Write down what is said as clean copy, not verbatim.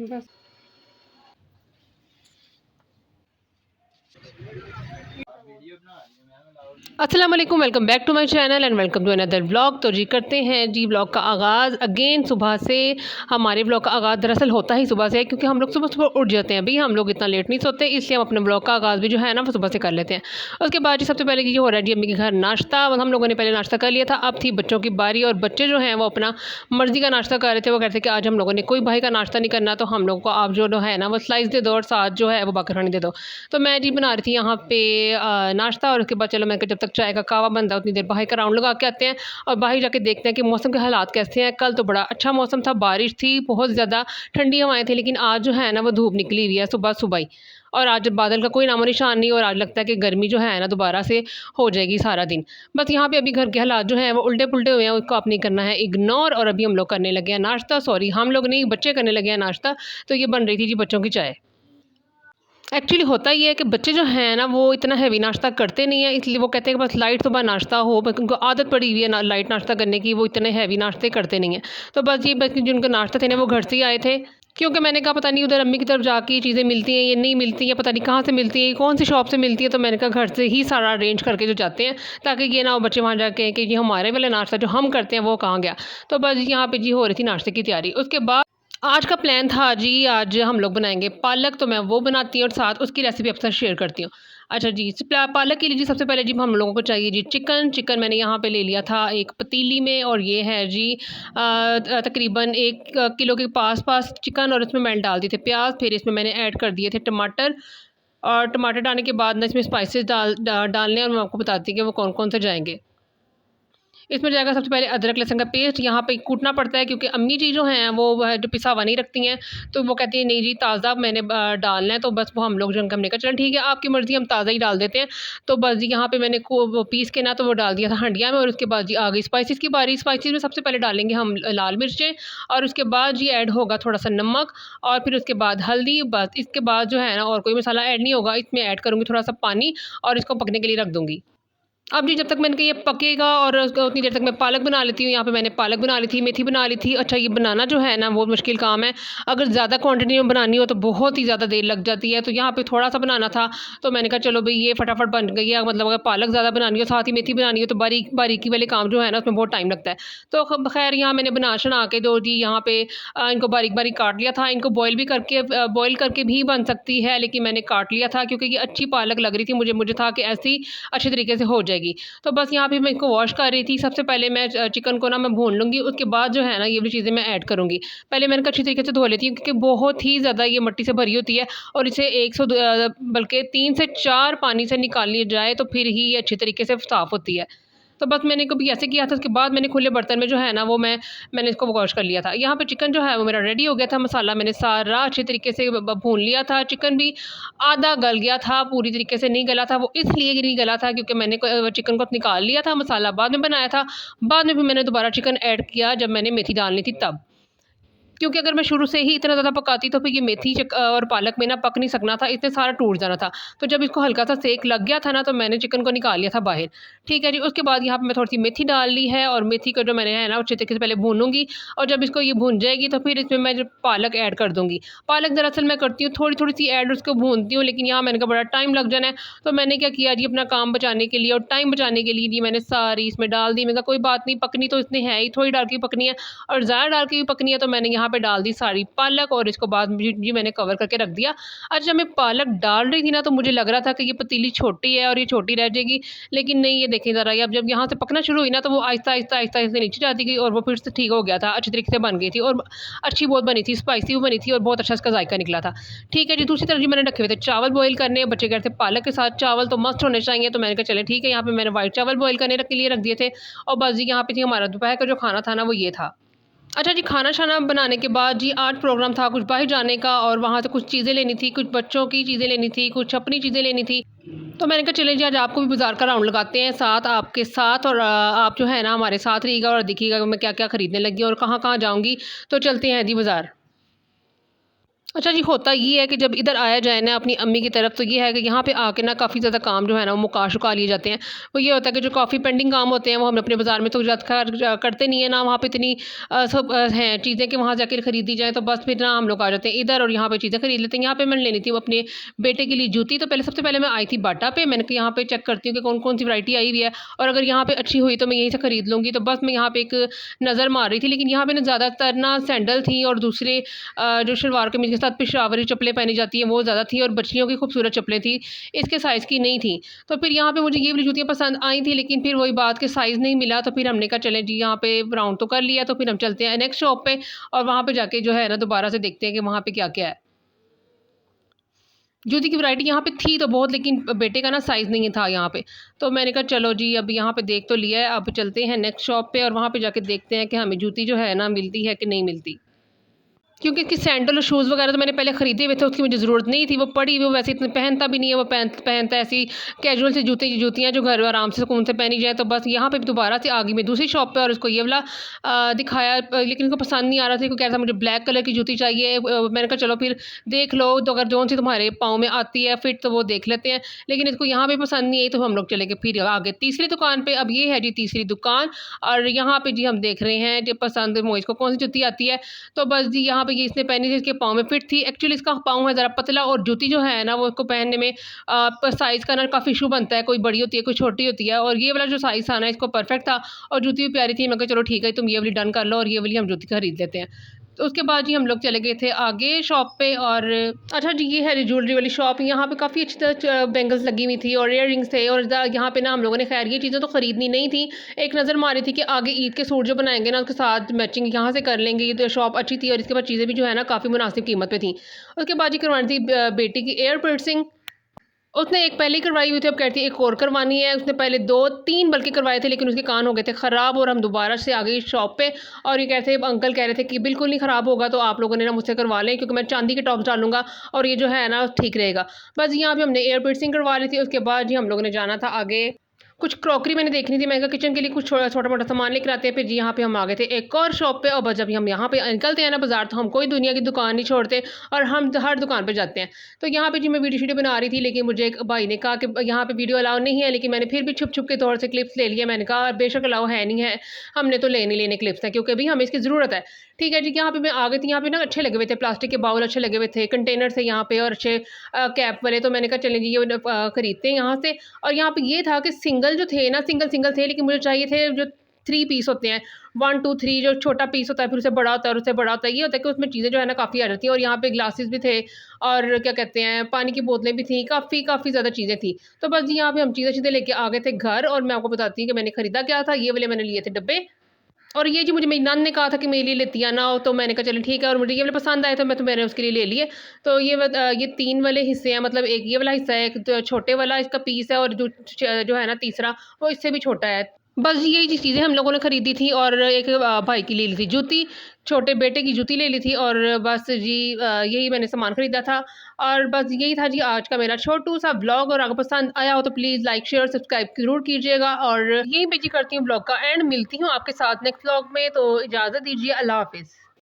बस। अस्सलाम वालेकुम, welcome back to my channel and welcome to another vlog. तो जी करते हैं जी व्लॉग का आगाज़ अगेन सुबह से। हमारे व्लॉग का आगाज़ दरअसल होता ही सुबह से है, क्योंकि हम लोग सुबह सुबह उठ जाते हैं। भाई हम लोग इतना लेट नहीं सोते, इसलिए हम अपने व्लॉग का आगाज़ भी जो है ना वो सुबह से कर लेते हैं। उसके बाद जी सबसे पहले जो हो रहा है जी अम्मी के घर नाश्ता। हम लोगों ने पहले नाश्ता कर लिया था, अब थी बच्चों की बारी। और बच्चे जो हैं वो अपना मर्ज़ी का नाश्ता कर रहे थे। वो कहते थे कि आज हम लोगों ने कोई भाई का नाश्ता नहीं करना, तो हम लोगों को आप जो है ना वो स्लाइस दे दो और साथ जो है वो बाकर खानी दे दो। तो मैं जी बना रही थी यहाँ पे नाश्ता। और उसके बाद चलो मैं जब तक चाय का कावा बनता है उतनी देर बाहर का राउंड लगा के आते हैं और बाहर जाके देखते हैं कि मौसम के हालात कैसे हैं। कल तो बड़ा अच्छा मौसम था, बारिश थी, बहुत ज़्यादा ठंडी हवाएं थी, लेकिन आज जो है ना वो धूप निकली हुई है सुबह सुबह ही। और आज बादल का कोई नामो निशान नहीं, और आज लगता है कि गर्मी जो है ना दोबारा से हो जाएगी सारा दिन। बस यहाँ पे अभी घर के हालात जो हैं वो उल्टे पुल्टे हुए हैं, उसको आप नहीं करना है इग्नोर। और अभी हम लोग करने लगे हैं नाश्ता, सॉरी हम लोग नहीं, बच्चे करने लगे हैं नाश्ता। तो ये बन रही थी जी बच्चों की चाय। एक्चुअली होता ये है कि बच्चे जो हैं ना वो इतना हैवी नाश्ता करते नहीं हैं, इसलिए वो कहते हैं कि बस लाइट सुबह नाश्ता हो। बस उनको आदत पड़ी हुई है ना लाइट नाश्ता करने की, वो इतने हैवी नाश्ते करते नहीं हैं। तो बस जिनके नाश्ता थे ना वो घर से ही आए थे, क्योंकि मैंने कहा पता नहीं उधर अम्मी की तरफ जाके ये चीज़ें मिलती हैं, ये नहीं मिलती हैं, पता नहीं कहाँ से मिलती हैं, कौन सी शॉप से मिलती है। तो मैंने कहा घर से ही सारा अरेंज करके जो जाते हैं, ताकि ये ना हो बच्चे वहाँ जाके कि ये हमारे वाले नाश्ता जो हम करते हैं वो कहाँ गया। तो बस यहाँ पे जी हो रही थी नाश्ते की तैयारी। उसके बाद आज का प्लान था जी, आज हम लोग बनाएंगे पालक। तो मैं वो बनाती हूँ और साथ उसकी रेसिपी आपके साथ शेयर करती हूँ। अच्छा जी, पालक के लिए जी सबसे पहले जी हम लोगों को चाहिए जी चिकन मैंने यहाँ पे ले लिया था एक पतीली में, और ये है जी तकरीबन 1 किलो के पास चिकन। और इसमें मैंने डाल दिए थे प्याज, फिर इसमें मैंने ऐड कर दिए थे टमाटर। और टमाटर डालने के बाद ना इसमें स्पाइसेस डालने, और मैं आपको बताती हूँ कि वो कौन कौन से जाएंगे। इसमें जाएगा सबसे पहले अदरक लहसुन का पेस्ट। यहाँ पे कूटना पड़ता है, क्योंकि अम्मी जी जो हैं वो जो पिसा हुआ नहीं रखती हैं। तो वो कहती हैं नहीं जी ताज़ा मैंने डालना है। तो बस वो हम लोग जो हमने कहा चलो ठीक है आपकी मर्ज़ी, हम ताज़ा ही डाल देते हैं। तो बस जी यहाँ पे मैंने वो पीस के ना तो वो डाल दिया था हंडिया में। और उसके बाद जी आ गई स्पाइसेस की बारी। स्पाइसेस में सबसे पहले डालेंगे हम लाल मिर्चें, और उसके बाद जी ऐड होगा थोड़ा सा नमक, और फिर उसके बाद हल्दी। बस इसके बाद जो है ना और कोई मसाला ऐड नहीं होगा, इसमें ऐड करूँगी थोड़ा सा पानी, और इसको पकने के लिए रख दूँगी। अब जी जब तक मैंने कहा ये पकेगा, और उसको उतनी देर तक मैं पालक बना लेती हूँ। यहाँ पे मैंने पालक बना ली थी, मेथी बना ली थी। अच्छा ये बनाना जो है ना वो मुश्किल काम है, अगर ज़्यादा क्वांटिटी में बनानी हो तो बहुत ही ज़्यादा देर लग जाती है। तो यहाँ पे थोड़ा सा बनाना था, तो मैंने कहा चलो भाई ये फटाफट बन गई है। मतलब अगर पालक ज़्यादा बनानी हो साथ ही मेथी बनानी हो तो बारीकी वाले काम जो है ना उसमें बहुत टाइम लगता है। तो खैर यहाँ मैंने बना के जो जी यहाँ पे इनको बारीक बारीक काट लिया था। इनको बॉयल करके भी बन सकती है, लेकिन मैंने काट लिया था क्योंकि ये अच्छी पालक लग रही थी मुझे था कि ऐसी अच्छे तरीके से हो जाएगी। तो बस यहाँ पे मैं इसको वॉश कर रही थी। सबसे पहले मैं चिकन को ना मैं भून लूँगी, उसके बाद जो है ना ये भी चीज़ें मैं ऐड करूँगी। पहले मैंने अच्छी तरीके से धो लेती हूँ, क्योंकि बहुत ही ज़्यादा ये मिट्टी से भरी होती है, और इसे 100 बल्कि 3 से 4 पानी से निकाल लिया जाए तो फिर ही ये अच्छी तरीके से साफ़ होती है। तो बस मैंने कभी ऐसे किया था, उसके बाद मैंने खुले बर्तन में जो है ना वो मैंने इसको वॉश कर लिया था। यहाँ पे चिकन जो है वो मेरा रेडी हो गया था। मसाला मैंने सारा अच्छे तरीके से भून लिया था। चिकन भी आधा गल गया था, पूरी तरीके से नहीं गला था। वो इसलिए नहीं गला था क्योंकि मैंने चिकन को निकाल लिया था, मसाला बाद में बनाया था। बाद में फिर मैंने दोबारा चिकन ऐड किया जब मैंने मेथी डालनी थी तब, क्योंकि अगर मैं शुरू से ही इतना ज़्यादा पकाती तो फिर ये मेथी और पालक में ना पक नहीं सकना था, इसमें सारा टूट जाना था। तो जब इसको हल्का सा सेक लग गया था ना तो मैंने चिकन को निकाल लिया था बाहर। ठीक है जी, उसके बाद यहाँ पे मैं थोड़ी सी मेथी डाल ली है, और मेथी को जो मैंने है ना अच्छे तरीके से पहले भूनूंगी। और जब इसको ये भून जाएगी तो फिर इसमें मैं जो पालक ऐड कर दूँगी। पालक दरअसल मैं करती हूँ थोड़ी थोड़ी सी ऐड, उसको भूनती हूँ, लेकिन यहाँ मैंने कहा बड़ा टाइम लग जाना है। तो मैंने क्या किया जी अपना काम बचाने के लिए और टाइम बचाने के लिए जी मैंने सारी इसमें डाल दी। मैंने कहा कोई बात नहीं, पकनी तो इसने है ही, थोड़ी डाल के पकनी है और ज़्यादा डाल के भी पकनी है। तो मैंने यहाँ पे डाल दी सारी पालक, और इसको बाद जी मैंने कवर करके रख दिया। आज जब मैं पालक डाल रही थी ना तो मुझे लग रहा था कि ये पतीली छोटी है और ये छोटी रह जाएगी, लेकिन नहीं, ये देखें ज़रा, अब जब यहाँ से पकना शुरू हुई ना तो वो आहिस्ता आहिस्ता आहिस्ता आहिस्ता नीचे जाती गई, और वो फिर से ठीक हो गया था, अच्छी तरीके से बन गई थी, और अच्छी बहुत बनी थी, स्पाइसी भी बनी थी, और बहुत अच्छा इसका जायका निकला था। ठीक है जी, दूसरी तरफ जी मैंने रखे हुए थे चावल बॉयल करने। बच्चे कहते थे पालक के साथ चावल तो मस्त होने चाहिए, तो मैंने कहा चले ठीक है, यहाँ पे मैंने वाइट चावल बॉयल करने के लिए रख दिए थे। और बस जी यहाँ पे जी हमारा दोपहर का जो खाना था ना वो ये था। अच्छा जी, खाना शाना बनाने के बाद जी आज प्रोग्राम था कुछ बाहर जाने का, और वहाँ से कुछ चीज़ें लेनी थी, कुछ बच्चों की चीज़ें लेनी थी, कुछ अपनी चीज़ें लेनी थी। तो मैंने कहा चलिए जी आज आपको भी बाज़ार का राउंड लगाते हैं साथ आपके साथ, और आप जो है ना हमारे साथ रहिएगा और देखिएगा मैं क्या क्या ख़रीदने लगी और कहाँ कहाँ जाऊँगी। तो चलते हैं जी बाज़ार। अच्छा जी, होता ये है कि जब इधर आया जाए ना अपनी अम्मी की तरफ, तो ये है कि यहाँ पे आके ना काफ़ी ज़्यादा काम जो है ना वो मुका-शुका लिए जाते हैं। वो ये होता है कि जो काफ़ी पेंडिंग काम होते हैं वो हम अपने बाज़ार में तो करते नहीं है ना, वहाँ पे इतनी हैं चीज़ें कि वहाँ जाके खरीदी जाएँ, तो बस फिर ना हम लोग आ जाते हैं इधर और यहाँ पे चीज़ें खरीद लेते हैं। यहाँ पे मैंने लेनी थी वो अपने बेटे के लिए जूती, तो पहले सबसे पहले मैं आई थी बाटा पे, मैंने कहा यहाँ पे चेक करती हूँ कि कौन-कौन सी वैरायटी आई हुई है और अगर यहाँ पे अच्छी हुई तो मैं यहीं से खरीद लूँगी। तो बस मैं यहाँ पे एक नज़र मार रही थी, लेकिन यहाँ पे ना ज़्यादातर ना सैंडल थी और दूसरे जो शलवार कमीज़ के साथ पेशवारी चप्पलें पहनी जाती हैं वो ज़्यादा थी और बच्चियों की खूबसूरत चप्पलें थी, इसके साइज़ की नहीं थी। तो फिर यहाँ पे मुझे ये वाली जूतियाँ पसंद आई थी, लेकिन फिर वही बात कि साइज़ नहीं मिला, तो फिर हमने कहा चलें जी यहाँ पे राउंड तो कर लिया, तो फिर हम चलते हैं नेक्स्ट शॉप पे और वहाँ पे जाके जो है ना दोबारा से देखते हैं कि वहाँ पे क्या-क्या है। जूती की वैरायटी यहाँ पे थी तो बहुत, लेकिन बेटे का ना साइज़ नहीं था यहाँ पे। तो मैंने कहा चलो जी अब यहाँ पे देख तो लिया है, अब चलते हैं नेक्स्ट शॉप पे और वहाँ पे जाके देखते हैं कि हमें जूती जो है ना मिलती है कि नहीं मिलती। क्योंकि इसकी सैंडल और शूज़ वगैरह तो मैंने पहले खरीदे हुए थे, उसकी मुझे ज़रूरत नहीं थी, वो पड़ी हुई, वो वैसे इतने पहनता भी नहीं है, वो पहनता है ऐसी कैजुअल सी जुतियाँ जो घर आराम से सुकून से पहनी जाए। तो बस यहाँ पे भी दोबारा से आ गई मैं दूसरी शॉप पे और उसको ये वाला दिखाया, लेकिन उसको पसंद नहीं आ रहा था, वो कह रहा था मुझे ब्लैक कलर की जूती चाहिए। मैंने कहा चलो फिर देख लो, तो अगर जौन सी तुम्हारे पाँव में आती है फिट तो वो देख लेते हैं, लेकिन इसको यहाँ पे पसंद नहीं आई तो हम लोग चले गए फिर आगे तीसरी दुकान पे। अब ये है जी तीसरी दुकान और यहाँ पे जी हम देख रहे हैं जो पसंद मोइस को कौन सी जूती आती है। तो बस जी यहाँ पे ये इसने पहनी थी, इसके पाँव में फिट थी। एक्चुअली इसका पाँव है ज़रा पतला और जूती जो है ना वो इसको पहनने में साइज़ का ना काफ़ी इशू बनता है, कोई बड़ी होती है कोई छोटी होती है, और ये वाला जो साइज़ था ना इसको परफेक्ट था और जूती भी प्यारी थी। मैं कहा चलो ठीक है तुम ये वाली डन कर लो और ये वाली हम जूती खरीद लेते हैं। तो उसके बाद जी हम लोग चले गए थे आगे शॉप पे और अच्छा जी ये है जी ज्वेलरी वाली शॉप। यहाँ पे काफ़ी अच्छी तरह बैंगल्स लगी हुई थी और इयररिंग्स थे और यहाँ पे ना हम लोगों ने खैर ये चीज़ें तो ख़रीदनी नहीं थी, एक नज़र मारी थी कि आगे ईद के सूट जो बनाएंगे ना उसके साथ मैचिंग यहाँ से कर लेंगे। ये तो शॉप अच्छी थी और इसके बाद चीज़ें भी जो है ना काफ़ी मुनासिब कीमत पे थी। उसके बाद जी करवानी थी बेटी की एयर पियर्सिंग। उसने एक पहले ही करवाई हुई थी, अब कहती है एक और करवानी है। उसने पहले 2-3 बल्कि करवाए थे, लेकिन उसके कान हो गए थे ख़राब और हम दोबारा से आ गए शॉप पे और ये कहते अंकल कह रहे थे कि बिल्कुल नहीं ख़राब होगा तो आप लोगों ने ना मुझसे करवा लें, क्योंकि मैं चांदी के टॉप्स डालूँगा और ये जो है ना ठीक रहेगा। बस यहाँ पे हमने एयर पियर्सिंग करवा ली थी। उसके बाद जी हम लोगों ने जाना था आगे, कुछ क्रॉकरी मैंने देखनी थी, मैंने कहा किचन के लिए कुछ छोटा-मोटा सामान लेकर आते हैं। फिर जी यहाँ पे हम आ गए थे एक और शॉप पे और बस जब हम यहाँ पे निकलते हैं ना बाज़ार, तो हम कोई दुनिया की दुकान नहीं छोड़ते और हम हर दुकान पे जाते हैं। तो यहाँ पे जी मैं वीडियो बना रही थी, लेकिन मुझे एक भाई ने कहा कि यहाँ पे वीडियो अलाउ नहीं है, लेकिन मैंने फिर भी छुप-छुप के तौर से क्लिप्स ले लिए। मैंने कहा बेशक अलाउ है नहीं है, हमने तो लेने क्लिप्स हैं क्योंकि अभी हमें इसकी ज़रूरत है। ठीक है जी, यहाँ पे मैं आ गई थी, यहाँ पे ना अच्छे लगे हुए थे, प्लास्टिक के बाउल अच्छे लगे हुए थे, कंटेनर थे यहाँ पे और अच्छे कैप वाले। तो मैंने कहा चलें जी ये खरीदते हैं यहाँ से। और यहाँ पे ये था कि सिंगल जो थे ना सिंगल थे, लेकिन मुझे चाहिए थे जो 3 पीस होते हैं, 1 2 3 जो छोटा पीस होता है फिर उससे बड़ा होता है और उससे बड़ा होता है। ये होता है कि उसमें चीज़ें जो है ना काफ़ी आ जाती हैं और यहाँ पे ग्लासेस भी थे और क्या कहते हैं पानी की बोतलें भी थी, काफ़ी ज़्यादा चीज़ें थी। तो बस जी यहाँ पे हम चीज़ें लेके आ गए थे घर और मैं आपको बताती हूँ कि मैंने खरीदा क्या था। ये वाले मैंने लिए थे डब्बे और ये जी मुझे मेरी नंद ने कहा था कि मेरे लिए लेती आना, तो मैंने कहा चलो ठीक है और मुझे ये वाले पसंद आए तो मैंने उसके लिए ले लिए। तो ये 3 वाले हिस्से हैं, मतलब एक ये वाला हिस्सा है, एक तो छोटे वाला इसका पीस है और जो है ना तीसरा वो इससे भी छोटा है। बस यही चीज़ें हम लोगों ने खरीदी थी और एक भाई की ले ली थी जूती, छोटे बेटे की जूती ले ली थी और बस जी यही मैंने सामान खरीदा था। और बस यही था जी आज का मेरा छोटू-सा व्लॉग और अगर पसंद आया हो तो प्लीज़ लाइक, शेयर, सब्सक्राइब ज़रूर कीजिएगा और यहीं पे जी करती हूँ व्लॉग का एंड। मिलती हूँ आपके साथ नेक्स्ट व्लॉग में, तो इजाज़त दीजिए। अल्लाह हाफ़िज़।